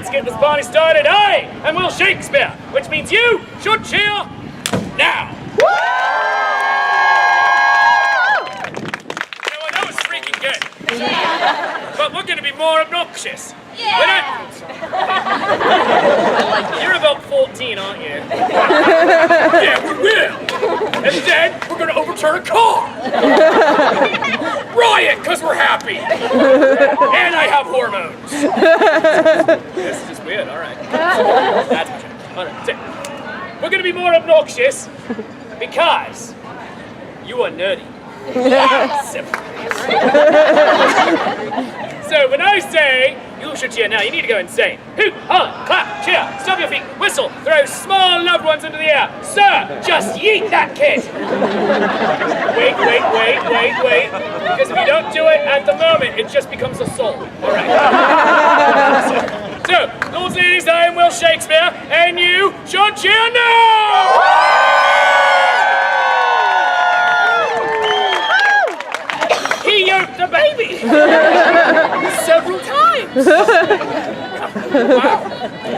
let's get this party started. I am Will Shakespeare, which means you should cheer now. Now, I know it's freaking good, but we're going to be more obnoxious. Yeah. You're about 14, aren't you? Yeah, we will. And then we're going to overturn a car. Riot, because we're happy. And I have hormones. This is just weird, all right. That's my joke. All right, so we're going to be more obnoxious because you are nerdy. So when I say you should cheer now, you need to go insane. Hoot, holler, clap, cheer, stomp your feet, whistle, throw small loved ones into the air. Sir, just yeet that kid. Wait. Because if you don't do it at the moment, it just becomes assault. All right. So, lords and ladies, I am Will Shakespeare, and you should cheer now! He yoked the baby! Several times! Wow.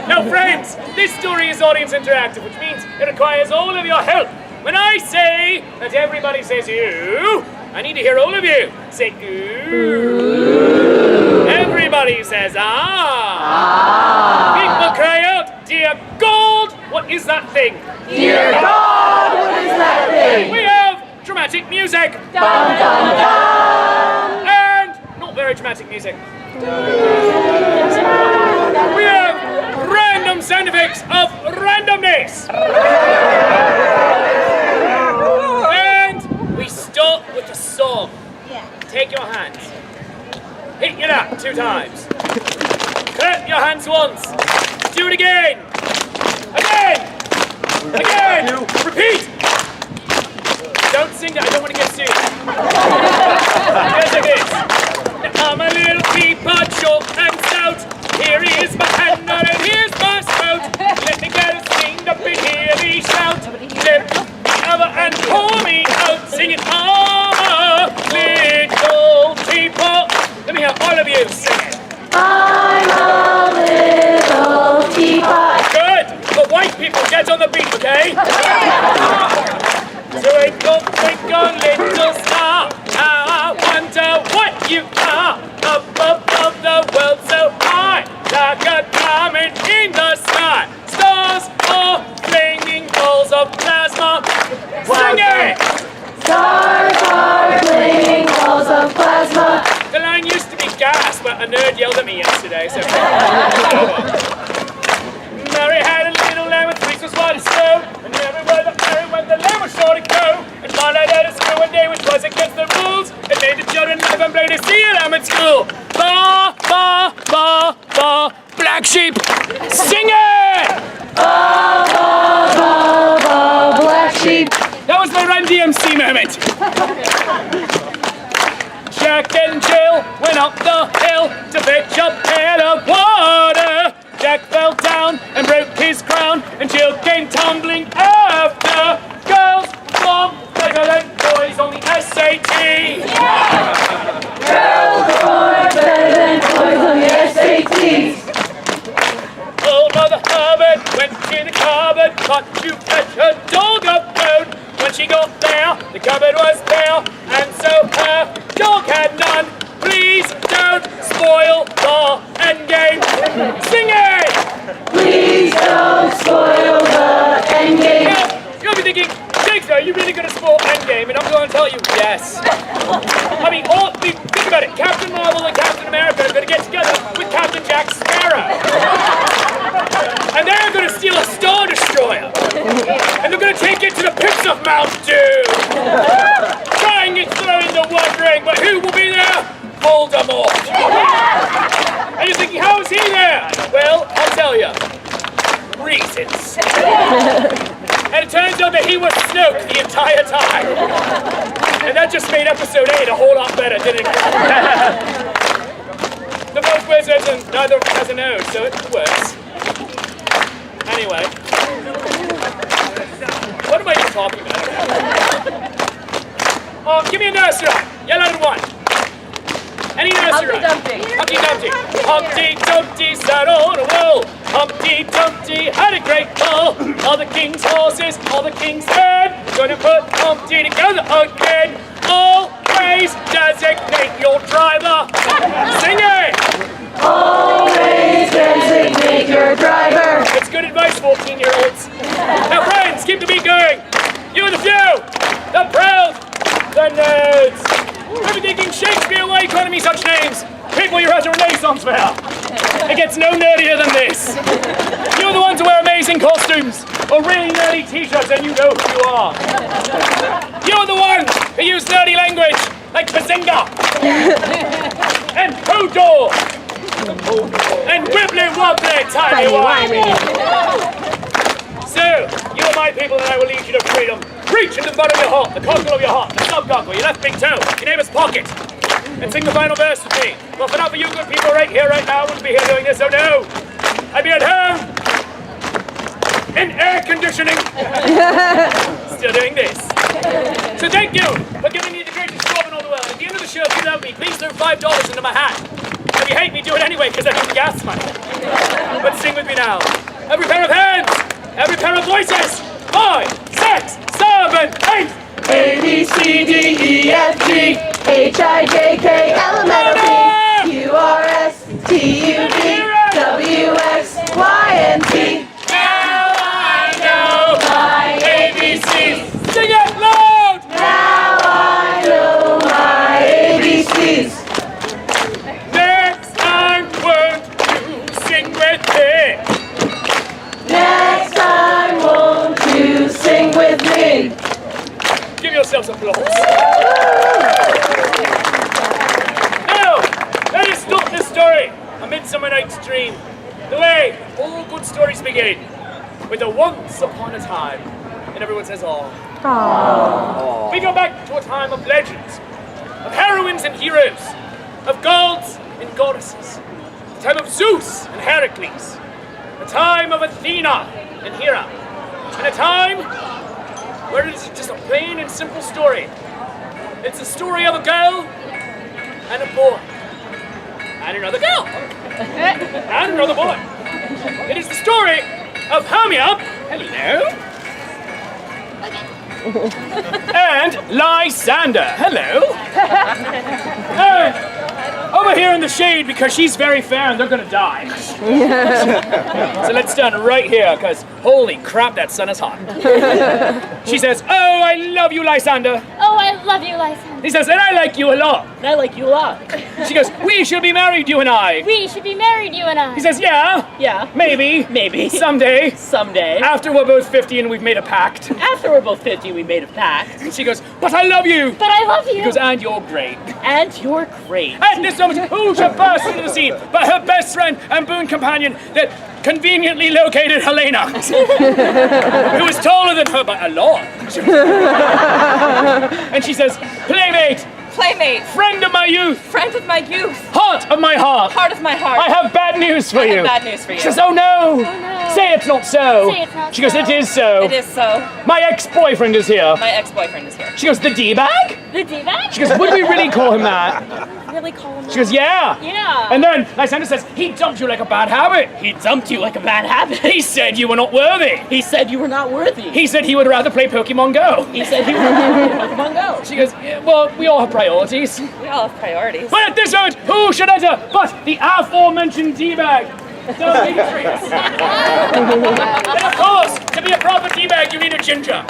Now, friends, this story is audience interactive, which means it requires all of your help. When I say that everybody says ooh, I need to hear all of you say ooh. Everybody says ah. People cry out, dear God, what is that thing? Dear God, what is that thing? We have dramatic music. Dum, dum, dum. And not very dramatic music. We have random sound effects of randomness. And we start with a song. Take your hands. Hit your lap 2 times. Clap your hands once. Do it again. Again. Repeat. Don't sing that, I don't want to get sued. Yes, it is. I'm a little teapot, short and stout. Here is my hand and here's my spout. Let me get a sing up in here, me shout. Lift over and pour me out. Sing it, I'm a little teapot. Let me hear all of you sing it. I'm a little teapot. Good, but white people get on the beat, okay? Twinkle, twinkle, little star, how I wonder what you are. Up above the world so high, like a diamond in the sky. Stars are flaming balls of plasma. Sing it! Stars are flaming balls of plasma. The line used to be gas, but a nerd yelled at me yesterday, so... Mary had a little lamb with 3 was white as snow, and everywhere that Mary went, the lamb was sure to go. And while I let her school one day, which was against the rules, it made the children laugh and play to see a lamb at school. Ba, ba, ba, ba, black sheep, sing it! Ba, ba, ba, ba, black sheep. That was my Run DMC moment. Jack and Jill went up the hill to fetch a pail of water. Jack fell down and broke his crown, and Jill came tumbling after. Girls form better than boys on the SAT. Yeah. Girls are better than boys on the SATs. Old Mother Hubbard went to the cupboard, thought to fetch her dog a bone. When she got there, the cupboard was bare, and so her dog had none. Please don't spoil the endgame. Sing it! Please don't spoil the endgame. Now, you'll be thinking, Shakespeare, are you really going to spoil endgame? And I'm going to tell you, yes. I mean, think about it. Captain Marvel and Captain America are going to get together with Captain Jack Sparrow. And they're going to steal a Star Destroyer. And they're going to take it to the pits of Mount Doom. Trying its throw into one ring, but who will be there? Voldemort. And you're thinking, how is he there? Well, I'll tell you. Reasons. And it turns out that he was Snoke the entire time. And that just made episode 8 a whole lot better, didn't it? The most wizards and neither has a nose, so it works. Anyway. What am I even talking about? Give me a nurse rhyme. Yell out at 1. Any nursery rhyme? Humpty Dumpty. Humpty Dumpty sat on a wall. Humpty Dumpty had a great fall. All the king's horses, all the king's men, gonna put Humpty together again. Always designate your driver. Sing it! Always designate your driver. It's good advice, 14-year-olds. Now, friends, keep the beat going. You and the few, the proud, the nerds. I've been thinking, Shakespeare, why are you calling me such names? People, you're at a Renaissance fair. It gets no nerdier than this. You're the ones who wear amazing costumes or really nerdy t-shirts, and you know who you are. You're the ones who use nerdy language like Bazinga and Hodor and Wibbly Wobbly Timey-Wimey. So, you are my people, and I will lead you to freedom. Reach into the bottom of your heart, the cockle of your heart, the subcockle, your left big toe, your neighbor's pocket, and sing the final verse with me. Well, for not for you good people right here, right now, I wouldn't be here doing this, oh no! I'd be at home in air conditioning, still doing this. So thank you for giving me the greatest job in all the world. At the end of the show, if you love me, please throw $5 into my hat. If you hate me, do it anyway, because I have the gas money. But sing with me now. Every pair of hands, every pair of voices. 5, 6, 7, 8. A, B, C, D, E, F, G, H, I, J, K, L, M, N, O, P, Q, R, S, T, U, V, W, X, Y, and Z. Now I know My ABCs. Sing it loud! Now I know my ABCs. Next time, won't you sing with me? Next time, won't you sing with me? Give yourselves applause. Now, let us start this story. A Midsummer Night's Dream. The way all good stories begin. With a once upon a time. And everyone says, "Oh." We go back to a time of legends, of heroines and heroes, of gods and goddesses, a time of Zeus and Heracles, a time of Athena and Hera, and a time where it is just a plain and simple story. It's a story of a girl and a boy, and another girl, and another boy. It is the story of Hermia, hello, and Lysander, hello. Over here in the shade because she's very fair and they're gonna die. So let's stand right here because holy crap, that sun is hot. She says, "Oh, I love you, Lysander." Oh, I love you, Lysander. He says, "And I like you a lot." And I like you a lot. She goes, "We should be married, you and I." We should be married, you and I. He says, "Yeah, Yeah. maybe, Maybe. someday, Someday. after we're both 50 and we've made a pact." After we're both 50, we made a pact. And she goes, "But I love you." But I love you. He goes, "And you're great." And you're great. At this moment, who should burst into the scene but her best friend and boon companion that conveniently located Helena, who is taller than her by a lot. And she says, "Playmate, Playmate, friend of my youth, friend of my youth, heart of my heart, heart of my heart. I have bad news for I have you." bad news for you. She says, "Oh no, no. say it's not so." Say it's not She goes, so. "It is so. It is so. My ex-boyfriend is here." My ex-boyfriend is here. She goes, "The D-bag?" The D-bag? She goes, "Would we really call him that?" Really call him She goes, "Yeah." Yeah. And then Lysander says, "He dumped you like a bad habit. He dumped you like a bad habit. He said you were not worthy. He said you were not worthy. He said he would rather play Pokemon Go." He said he would rather play Pokemon Go. She goes, "Yeah, well, we all have priorities." We all have priorities. But at this moment, who should enter but the aforementioned D-bag? Demetrius. And of course, to be a proper D-bag, you need a ginger.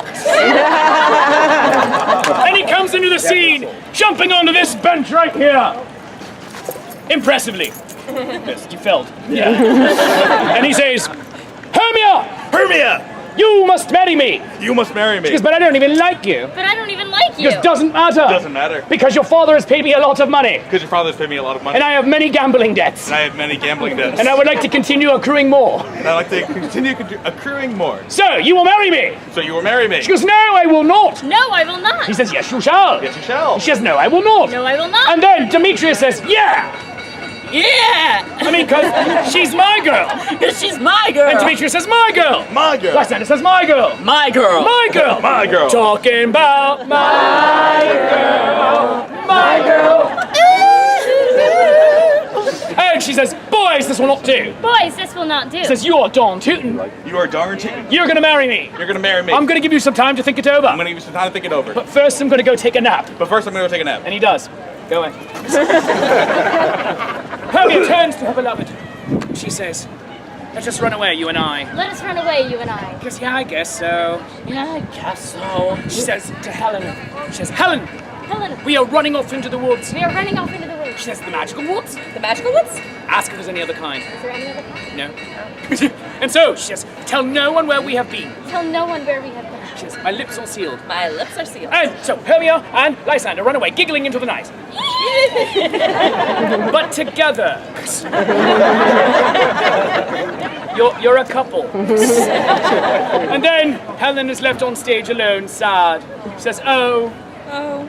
And he comes into the scene, jumping onto this bench right here. Impressively. Yes, you felt. Yeah. And he says, "Hermia! Hermia, You must marry me." you must marry me. She goes, "But I don't even like you." But I don't even like He you. goes, "Doesn't matter. Doesn't matter. Because your father has paid me a lot of money. Because your father's paid me a lot of money. And I have many gambling debts. And I have many gambling debts. And I would like to continue accruing more. And I'd like to continue accruing more. So, you will marry me." So you will marry me. She goes, "No, I will not." No, I will not. He says, "Yes, you shall." Yes, you shall. She says, "No, I will not." No, I will not. And then Demetrius says, "Yeah." Yeah! I mean, because she's my girl. Because she's my girl. And Demetrius says, "My girl." My girl. Lysander says, "My girl." My girl. My girl. My girl. Talking about my girl. My girl. she says, boys, this will not do. Boys, this will not do. She says, you are darn tootin'. You are darn tootin'. You're gonna marry me. You're gonna marry me. I'm gonna give you some time to think it over. I'm gonna give you some time to think it over. But first, I'm gonna go take a nap. But first, I'm gonna go take a nap. And he does. Go away. Hermia turns to her beloved. She says, let's just run away, you and I. Let us run away, you and I. She goes, yeah, I guess so. Yeah, I guess so. She says to Helen, she says, Helen, Helen, we are running off into the woods. we are running off into the woods. She says, the magical woods? The magical woods? Ask if there's any other kind. Is there any other kind? No. And so, she says, tell no one where we have been. Tell no one where we have been. She says, my lips are sealed. My lips are sealed. And so, Hermia and Lysander run away, giggling into the night. But together. You're a couple. And then Helen is left on stage alone, sad. She says, oh,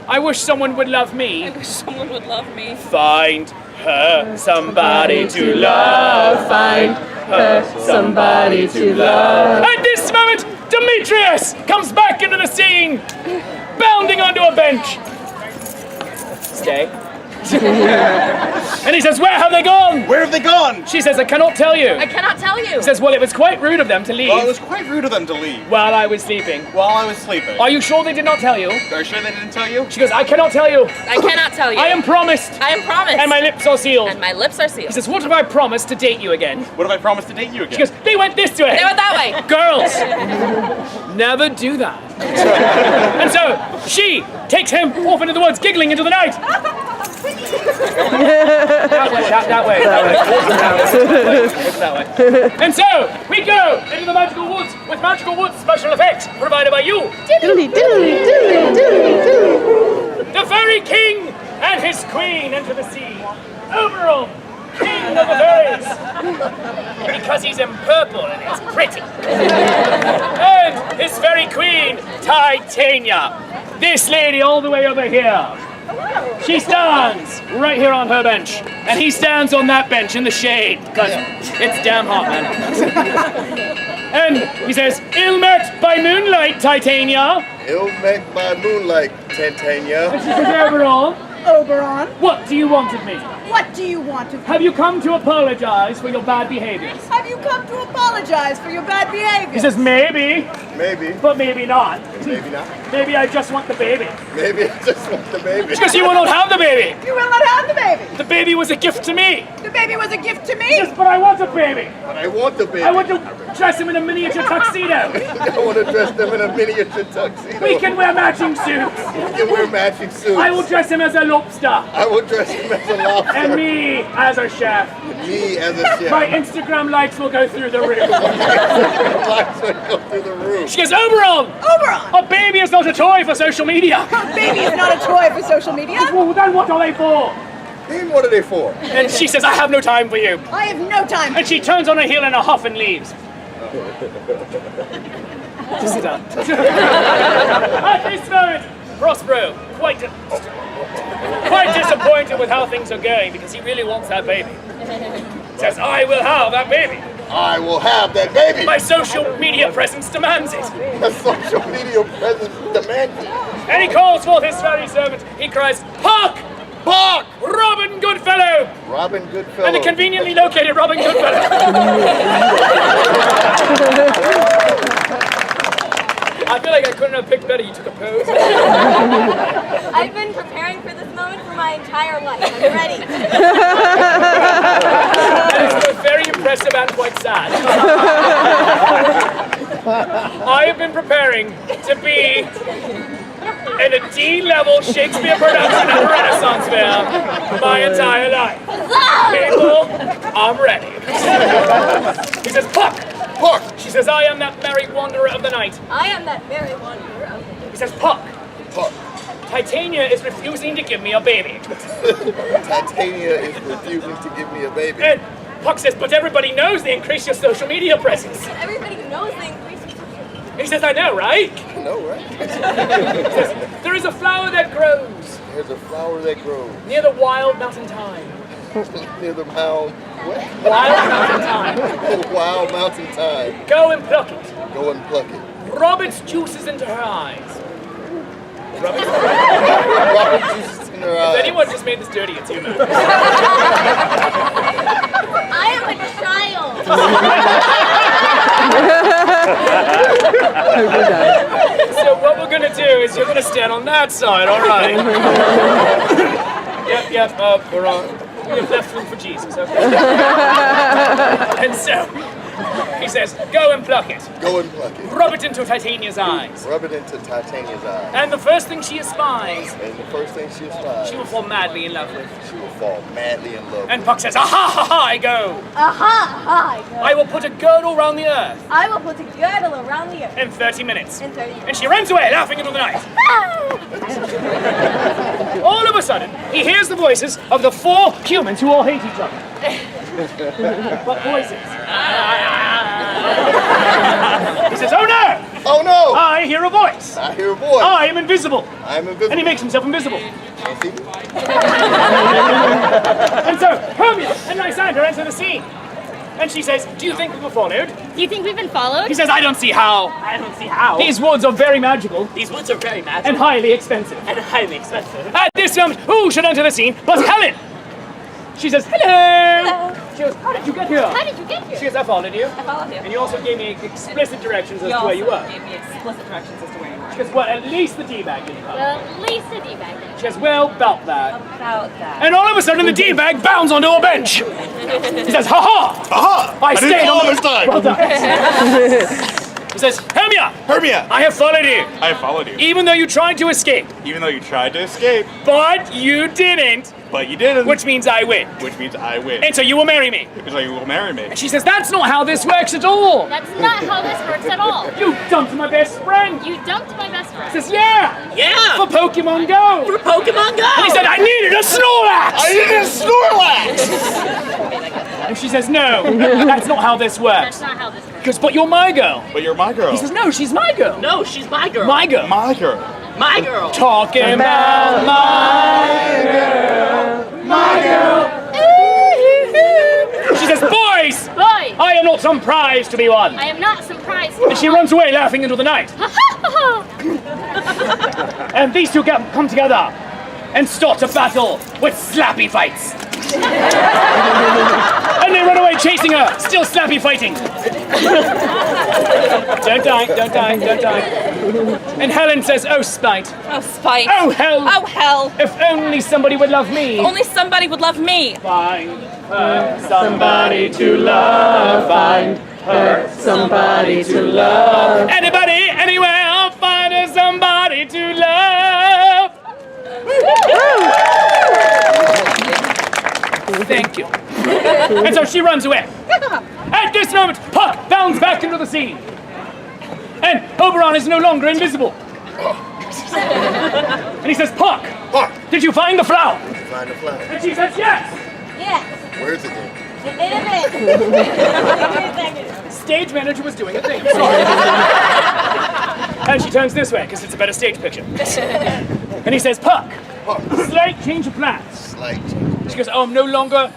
I wish someone would love me. I wish someone would love me. Find her somebody to love. Find her Somebody to love. At this moment, Demetrius comes back into the scene, bounding onto a bench. Stay. And he says, where have they gone? Where have they gone? She says, I cannot tell you. I cannot tell you. He says, well, it was quite rude of them to leave Well, it was quite rude of them to leave while I was sleeping. while I was sleeping. Are you sure they did not tell you? Are you sure they didn't tell you? She goes, I cannot tell you. I cannot tell you. I am promised. I am promised. And my lips are sealed. And my lips are He sealed. says, what if I promise to date you again? What if I promised to date you again? She goes, they went this way. They went that way. Girls, never do that. And so she takes him off into the woods, giggling into the night. that way. And so we go into the magical woods with magical woods special effects provided by you. Diddly, diddly, diddly, diddly, diddly. The fairy king and his queen enter the sea. Oberon, king of the fairies. Because he's in purple and it's pretty. And his fairy queen, Titania. This lady all the way over here. She stands right here on her bench. And he stands on that bench in the shade. Because it's damn hot, man. And he says, ill met by moonlight, Titania. Ill met by moonlight, Titania. She says, Oberon, Oberon, what do you want of me? what do you want of me? Have you come to apologize for your bad behaviors? Have you come to apologize for your bad behavior? He says, maybe, Maybe, but maybe not. maybe not. Maybe I just want the baby. Maybe I just want the baby. Because you will not have the baby. You will not have the baby. The baby was a gift to me. The baby was a gift to me. Yes, but I want a baby. But I want the baby. I want to dress him in a miniature tuxedo. I want to dress them in a miniature tuxedo. We can wear matching suits. We can wear matching suits. I will dress him as a lobster. I will dress him as a lobster. And me as a chef. Me as a chef. My Instagram likes will go through the roof. Lights would go through the roof. She goes, Oberon! Oberon, A baby is not a toy for social media. a baby is not a toy for social media. Well, then what are they for? Then what are they for? And she says, I have no time for you. I have no time. And she turns on her heel in a huff and leaves. Just sit down. At this moment, Prospero, quite disappointed with how things are going because he really wants that baby. Says, I will have that baby. I will have that baby. My social media presence demands it. The social media presence demands it. And he calls forth his fairy servant. He cries, Hark! Bark! Robin Goodfellow! Robin Goodfellow. And the conveniently located Robin Goodfellow. I feel like I couldn't have picked better. You took a pose. I've been preparing for this moment for my entire life. I'm ready. And it's both very impressive and quite sad. I have been preparing to be in a D-level Shakespeare production at a Renaissance Fair my entire life. People, I'm ready. He says, Puck! Bark! She says, I am that merry wanderer of the night. I am that very wanderer of the He says, Puck! Bark! Titania is refusing to give me a baby. Titania is refusing to give me a baby. And Puck says, but everybody knows they increase your social media presence. Everybody knows they increase. He says, I know, right? No, right? He says, there is a flower that grows There's a flower that grows near the wild mountain thyme. near the wild, what? Wild mountain thyme. The wild mountain thyme. Go and pluck it. Go and pluck it. Rub its juices into her eyes. Rub it. Robin juices in in their If eyes. anyone just made this dirty, it's you, man. I am a child. So what we're gonna do is you're gonna stand on that side, all right? Yep, we're on. We have left room for Jesus, okay? And so, he says, go and pluck it. Go and pluck it. Rub it into Titania's eyes. Rub it into Titania's eyes. And the first thing she espies, And the first thing she spies, she will fall madly in love with. she will fall madly in love. And Puck says, aha, ha, ha, I go. Aha, I will put a girdle round the earth I will put a girdle around the earth in 30 minutes. in 30 And she runs away, laughing into the night. All of a sudden, he hears the voices of the 4 humans who all hate each other. What voices? He says, oh no! Oh no! I hear a voice. I hear a voice. I am invisible. I'm invisible. And he makes himself invisible. Can't see me? And so, Hermia and Lysander enter the scene. And she says, do you think we were followed? Do you think we've been followed? He says, I don't see how. I don't see how. These woods are very magical These woods are very and magical highly expensive. and highly expensive. At this moment, who should enter the scene but Helen? She says, hello! She goes, how did you get here? How did you get She here? goes, I followed you. I followed you. And you also gave me explicit directions as You to where you also were. gave me explicit directions as to where you were. She goes, well, at least the D-bag didn't come. At least a D-bag. She goes, well, about that. About that. And all of a sudden, the D-bag bounds onto a bench. He says, ha-ha! Aha! I stayed didn't fall on the- this time. Well done. He says, Hermia, Hermia, I have followed you, I followed you. even though you tried to escape. Even though you tried to escape, But you didn't, but you didn't. which means I win. Which means I win. And so you will marry me. So you will marry me. And she says, that's not how this works at all. That's not how this works at all. You dumped my best friend. You dumped my best friend. He says, yeah, Yeah! for Pokemon Go. For Pokemon Go! And he said, I needed a Snorlax. I didn't Snorlax! And she says, no, that's not how this works. That's not how this works. He goes, but you're my girl. But you're my girl. He says, no, she's my girl. No, she's my girl. My girl. My girl. My girl. Talking about my girl. My girl. She says, boys, Boy, I am not some prize to be won. I am not surprised. And she runs away laughing into the night. And these two come together and start a battle with slappy fights. And they run away chasing her, still slappy fighting. Don't die, don't die, don't die. And Helen says, oh, spite. Oh, spite. Oh, hell. Oh, hell. If only somebody would love me. Only somebody would love me. Find her somebody to love. Find her somebody to love. Anybody, anywhere, I'll find her somebody to love. Thank you. And so she runs away. At this moment, Puck bounds back into the scene. And Oberon is no longer invisible. And he says, Puck, Puck, did you find the flower? find the flower. And she says, yes. Yes. Where's it then? Stage manager was doing a thing. I'm sorry. And she turns this way because it's a better stage picture. And he says, Puck, Puck, slight change of plans. slight change. She goes, oh, I'm no longer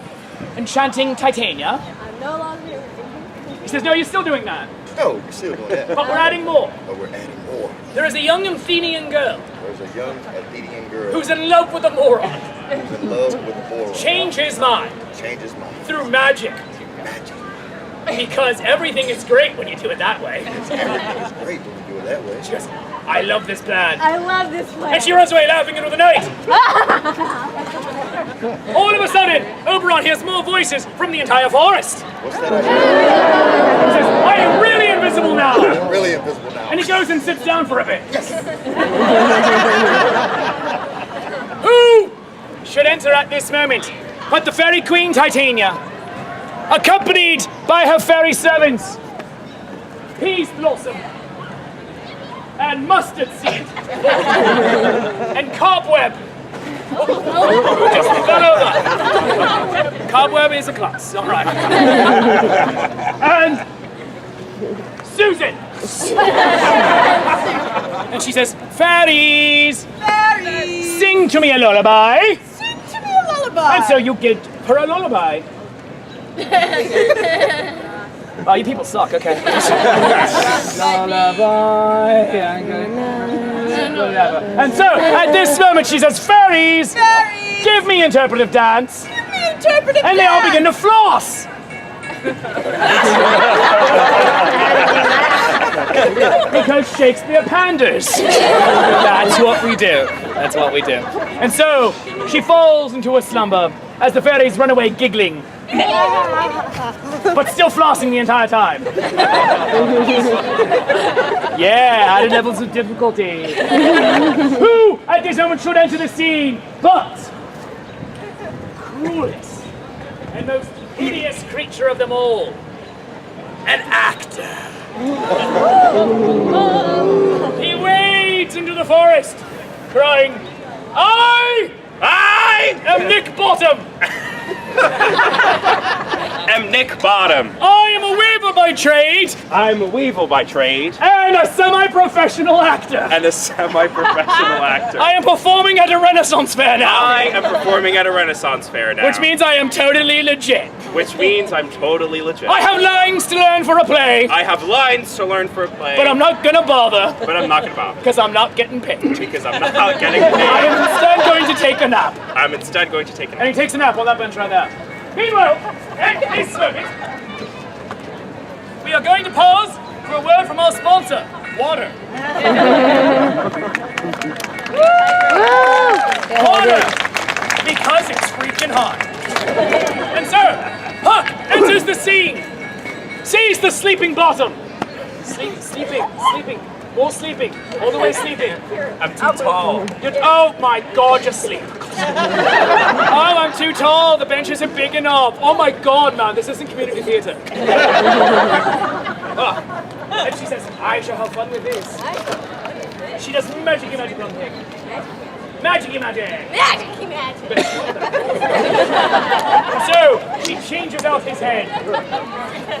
enchanting Titania. I'm no longer. He says, no, you're still doing that. No, you're still doing that. But we're adding more. But we're adding more. There is a young Athenian girl There's a young Athenian girl who's in love with a moron. who's in love with Moral. Change his mind Change his mind. through magic. Magic. Because everything is great when you do it that way. Everything is great when we do it that way. She goes, I love this plan. I love this And place. she runs away laughing into the night. All of a sudden, Oberon hears more voices from the entire forest. What's that? He says, I am really invisible now. I'm really invisible now. And he goes and sits down for a bit. Who should enter at this moment but the fairy queen Titania, accompanied by her fairy servants, Peas Blossom, and Mustard Seed, and Cobweb. Just fell over. Cobweb is a class, all right. And Susan. And she says, fairies, Fairies! sing to me a lullaby. Sing to me a lullaby! And so you give her a lullaby. Oh, you people suck, okay. Lullaby, and so, at this moment, she says, fairies, give me interpretive dance. And they all begin to floss. Because Shakespeare panders. That's what we do. That's what we do. And so, she falls into a slumber as the fairies run away giggling. But still flossing the entire time. Yeah, added levels of difficulty. Who at this moment should enter the scene but cruelest and most hideous creature of them all, an actor. He wades into the forest, crying, I am Nick Bottom. am Nick Bottom. I am a weaver by trade. I'm a weevil by trade. And a semi-professional actor. And a semi-professional actor. I am performing at a Renaissance fair now. I am performing at a Renaissance fair now. Which means I am totally legit. Which means I'm totally legit. I have lines to learn for a play. I have lines to learn for a play. But I'm not gonna bother. But I'm not gonna bother. Because I'm not getting paid. Because I'm not getting paid. I am instead going to take a nap. I'm instead going to take a nap. And he takes a nap on that bench right there. Meanwhile, at this moment, we are going to pause for a word from our sponsor, water. Water! Because it's freaking hot. And so, Puck enters the scene, sees the sleeping bottom. Sleeping, all sleeping, all the way sleeping. I'm too tall. Oh my god, just sleep. Oh, I'm too tall, the bench isn't big enough. Oh my god, man, this isn't community theatre. Oh. And she says, I shall have fun with this. She does magic on thing. Magic. So, she changes out his head.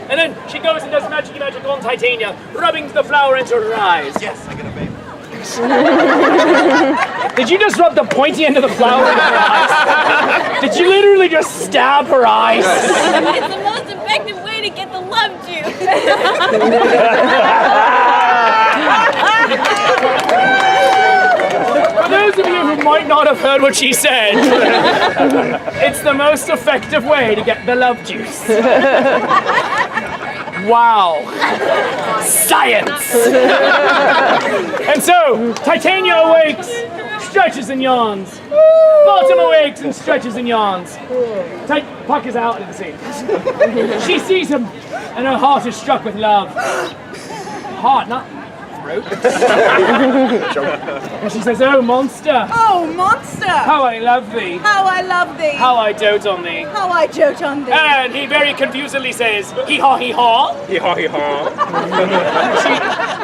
And then she goes and does magic on Titania, rubbing the flower into her eyes. Yes, I got a baby. Did you just rub the pointy end of the flower into her eyes? Did you literally just stab her eyes? It's the most effective way to get the love juice. For those of you who might not have heard what she said, it's the most effective way to get the love juice. Wow. Science! And so, Titania awakes, stretches and yawns. Bottom awakes and stretches and yawns. Puck is out of the scene. She sees him, and her heart is struck with love. Heart, not throat. And she says, oh, monster. Oh, monster! How I love thee. How I love thee! How I dote on thee. How I dote on thee! And he very confusedly says, hee-haw, hee-haw. Hee-haw, hee-haw. She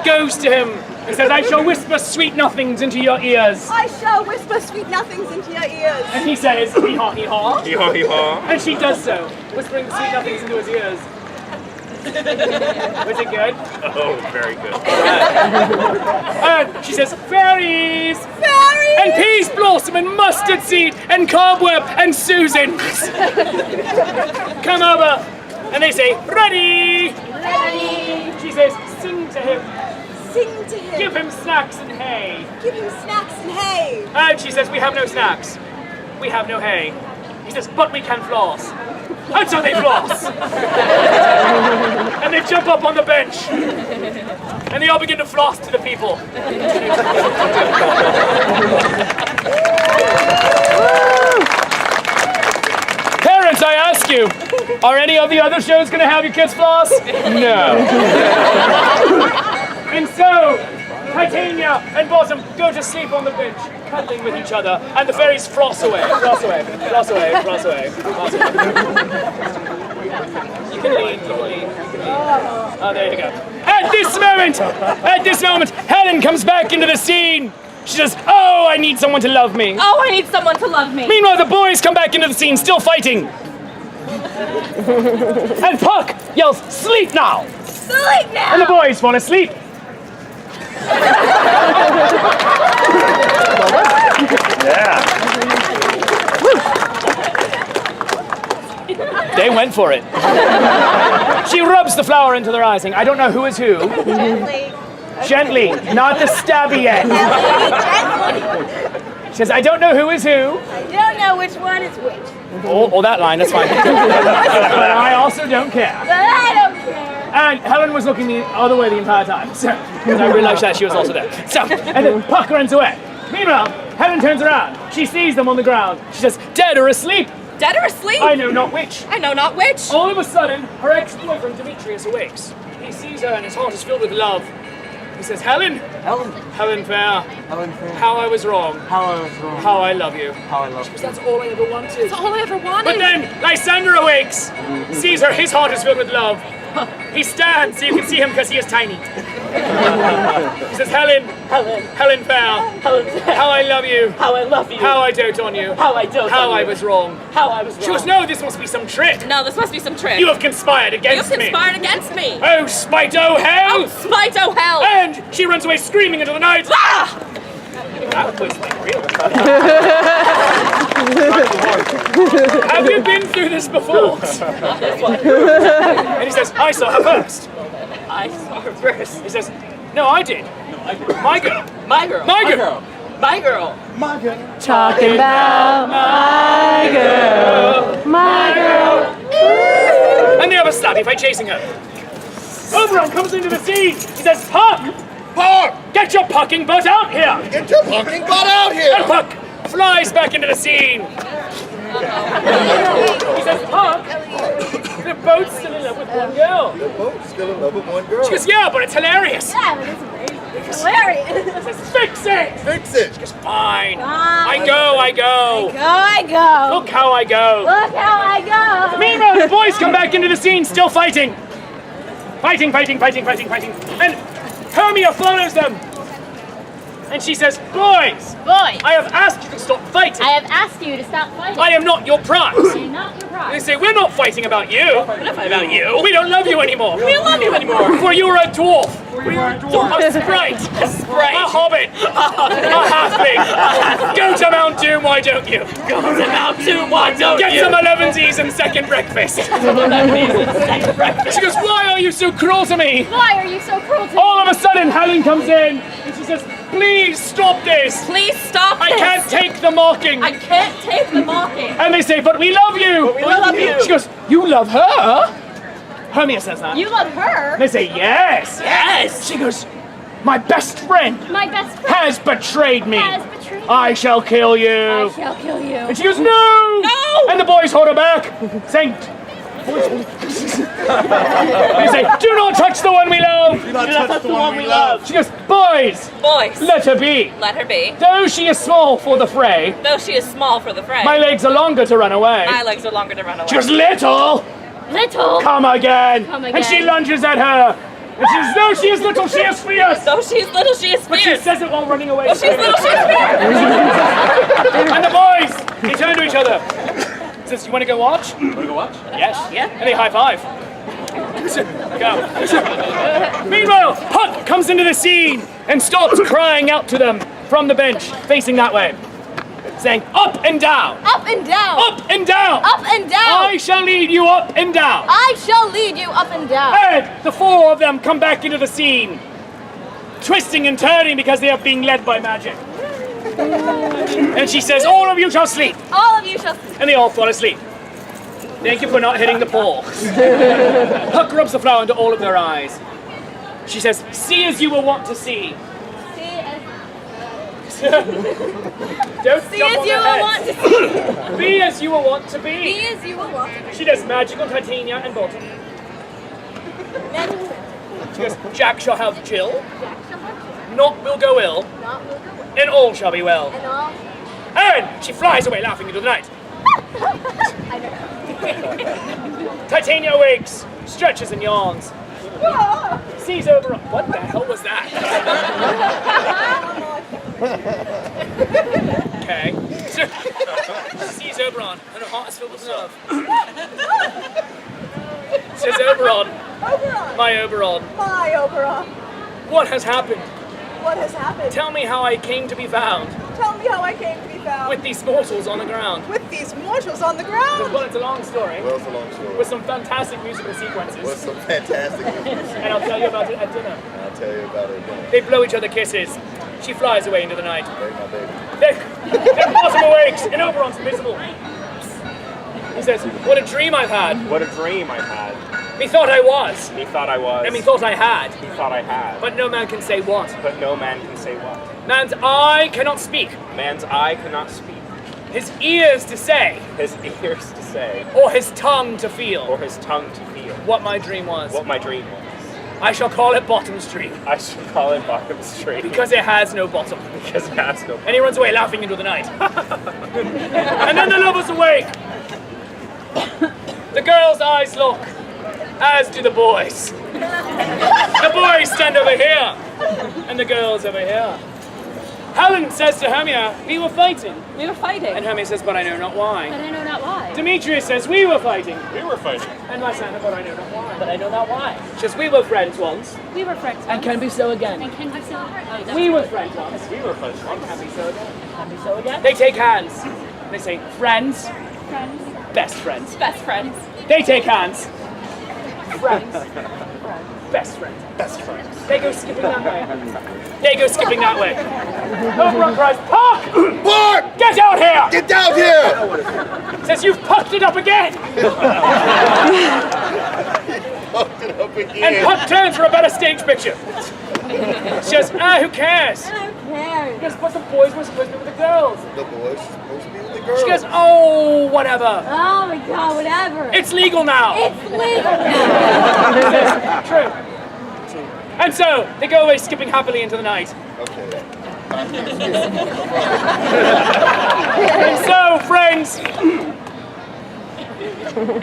goes to him and says, I shall whisper sweet nothings into your ears. I shall whisper sweet nothings into your ears. And he says, hee-haw, hee-haw. Hee-haw, hee-haw. And she does so, whispering the sweet nothings into his ears. Was it good? Oh, very good. And she says, fairies! Fairies! And peas blossom and mustard seed and cobweb and Susan come over and they say, ready! Ready. She says, sing to him, Sing to him. give him snacks and hay. Give him snacks and hay. And she says, we have no snacks, we have no hay. He says, but we can floss. And so they floss. And they jump up on the bench. And they all begin to floss to the people. Parents, I ask you, are any of the other shows going to have your kids floss? No. And so, Titania and Bottom go to sleep on the bench, cuddling with each other, and the fairies floss away, floss away, floss away, floss away, floss away. You can lean. Oh, there you go. At this moment, Helen comes back into the scene. She says, oh, I need someone to love me. Oh, I need someone to love me. Meanwhile, the boys come back into the scene, still fighting. And Puck yells, sleep now! Sleep now. And the boys fall asleep. Yeah. They went for it. She rubs the flour into their eyes, saying, I don't know who is who. Gently. Gently, not the stabby end. She says, I don't know who is who. I don't know which one is which. Or that line, that's fine. But I also don't care. But I don't care. And Helen was looking the other way the entire time. So, because I realized that she was also there. So, and then Puck runs away. Meanwhile, Helen turns around. She sees them on the ground. She says, dead or asleep. Dead or asleep? I know not which. I know not which. All of a sudden, her ex-boyfriend Demetrius awakes. He sees her and his heart is filled with love. He says, Helen. Helen Faire. How I was wrong. How I love you. Because that's all I ever wanted. That's all I ever wanted. But then Lysander awakes, sees her, his heart is filled with love. He stands so you can see him because he is tiny. He says, Helen Faire, how I love you. How I love you. How I dote on you. How I dote How on I you. was wrong. How I was wrong. She goes, no, this must be some trick. No, this must be some trick. You have conspired against me. conspired against me. Oh, spite, oh hell! Oh, spite, oh hell! And she runs away screaming into the night. Ah! That was like real. Have you been through this before? And he says, I saw her first. I saw her first. He says, no, I did. My girl. My girl. My girl. My girl. Talking about my girl. My girl. And they have a slappy fight chasing her. Oberon comes into the scene. He says, Puck! Puck! Get your pucking butt out here! Get your fucking butt out And here! Puck flies back into the scene. He says, Puck, the boat's still in love with one girl. The boat's still in love with one girl. She goes, yeah, but it's hilarious. Yeah, but it's amazing. It's hilarious. He says, fix it! Fix it! Fine. Fine. I go. Go, I go. Look how I go. Look how I go. Meanwhile, the boys come back into the scene, still fighting. Fighting. And Hermia follows them. And she says, boys, Boy, I have asked you to stop fighting. I have asked you to stop fighting. I am not your prize. I am not your They prize. say, we're not fighting about you. We're not fighting about you. We don't love you anymore. We don't love you anymore. For you are a dwarf. A sprite. A sprite. A hobbit. A halfling. Go to Mount Doom, why don't you? Go to Mount Doom, why don't Get you? some 11Z's and second breakfast. Second breakfast. She goes, why are you so cruel to me? Why are you so cruel to me? All of a sudden, Helen comes in and she says, please stop this. Please stop I this. can't take the mocking. I can't take the mocking. And they say, but we love you. We love you. She goes, you love her? Hermia says that. You love her? They say, yes. Yes. She goes, my best friend My best friend has betrayed me. has betrayed me. I shall kill you. I shall kill you. And she goes, no! No! And the boys hold her back, saying, they say, do not touch the one we love. Do not touch the one we love. She goes, boys, Boys, let her be. let her be. Though she is small for the fray, Though she is small for the fray, my legs are longer to run away. my legs are longer to run away. She goes, little, Little. come again. Come And she again. lunges at her. And she says, no, she is little, she is fierce. Though she is little, she is But she fierce. says it while running away. Though she is little, she is fierce. And the boys, they turn to each other. Says, you want to go watch? Yes. Yeah. And they high five. Go. Meanwhile, Puck comes into the scene and starts crying out to them from the bench, facing that way, saying, up and down, Up and down. up and down. Up and down. I shall lead you up and down. I shall lead you up and down. And the four of them come back into the scene, twisting and turning because they are being led by magic. And she says, all of you shall sleep. All of you shall see. And they all fall asleep. Thank you for not hitting the pole. Puck rubs the flour into all of their eyes. She says, see as you will want to see. Don't See jump as on you their will heads. want to see. Be as you will want to Be be. as you will want to be. She does magic on Titania and Bolton. She goes, Jack shall have Jill. Naught will go ill. Not will go well. And all shall be well. And all. And she flies away laughing into the night. I don't know. Titania wakes, stretches and yawns. Sees over. What the hell was that? Okay. So, she sees Oberon, and her heart is filled with love. Says Oberon, Oberon. my Oberon, My Oberon. what has happened? What has happened? Tell me how I came to be found Tell me how I came to be found. with these mortals on the ground. With these mortals on the ground. Well, it's a long story Well, it's a long story. with some fantastic musical sequences, What's some fantastic news? and I'll tell you about it at dinner. I'll tell you about it again. They blow each other kisses. She flies away into the night. Baby, my baby. Then Bottom awakes, and Oberon's invisible. He says, what a dream I've had. What a dream I've had. Methought I was, He thought I was. and methought I had. He thought I had. But no man can say what. But no man can say what. Man's eye cannot speak. Man's eye cannot speak. His ears to say, His ears to say. or his tongue to Or feel his tongue to feel. what my dream was. What my dream was. I shall call it Bottom's dream, I should call it Bottom Street. because it has no bottom. Because it has no. And he runs away laughing into the night. And then the lovers awake. The girl's eyes look, as do the boys. The boys stand over here, and the girls over here. Helen says to Hermia, we were fighting. We were fighting. And Hermia says, but I know not why. But I know not why. Demetrius says, we were fighting. We were fighting. And Lysander, but I know not why. But I know not why. She says, we were friends once, We were friends. and can be so again. And can be so. Oh, that's We were friends once, We were fighting. and can be so again. Can be so again. They take hands. They say, friends, Friends. best friends. Best friends. They take hands. Friends. Best friends. Best friends. They go skipping that way. They go skipping that way. Oberon cries, Puck! Mark! Get out here! Get down here! Says, you've pucked it up again! Fucked it up And again. Puck turns for a better stage picture. She says, who cares? Who cares? Because but the boys were supposed to be with the girls. The boys are supposed to be with the girls. She goes, oh, whatever. Oh my god, whatever. It's legal now. It's legal now. True. And so, they go away skipping happily into the night. Okay. And so, friends,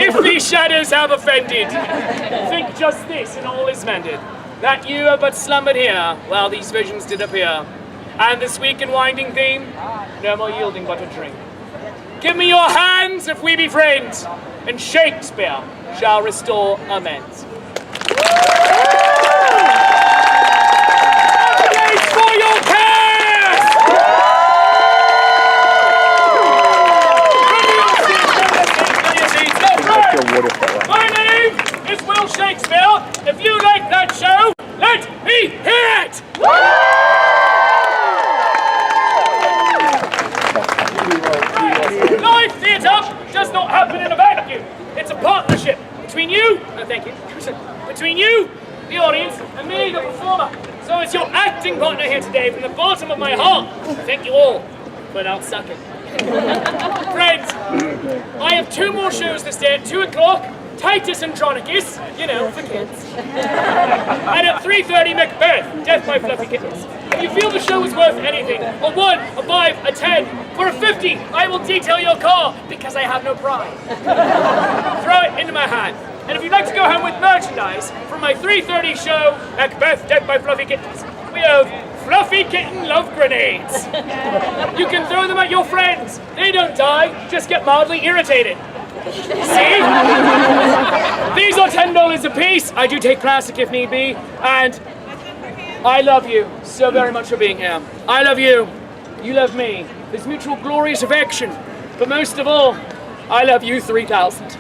if these shadows have offended, think just this and all is mended, that you have but slumbered here while these visions did appear. And this weak and winding theme, no more yielding but a dream. Give me your hands if we be friends, and Shakespeare shall restore amends. Accolades for your cast! My name is Will Shakespeare. If you like that show, let me hear it! Live theatre does not happen in a vacuum. It's a partnership between you, between you, the audience, and me, the performer. So it's your acting partner here today from the bottom of my heart. Thank you all for not sucking. Friends, I have 2 more shows this day at 2 o'clock. Titus Andronicus, you know, for kids. And at 3:30, Macbeth, Death by Fluffy Kittens. If you feel the show is worth anything, a 1, a 5, a 10, for a 50, I will detail your car because I have no pride. Throw it into my hand. And if you'd like to go home with merchandise from my 3:30 show, Macbeth, Death by Fluffy Kittens, we have Fluffy Kitten Love Grenades. You can throw them at your friends. They don't die, just get mildly irritated. See? These are $10 a piece. I do take plastic if need be. And I love you so very much for being here. I love you. You love me. There's mutual glorious affection. But most of all, I love you 3,000.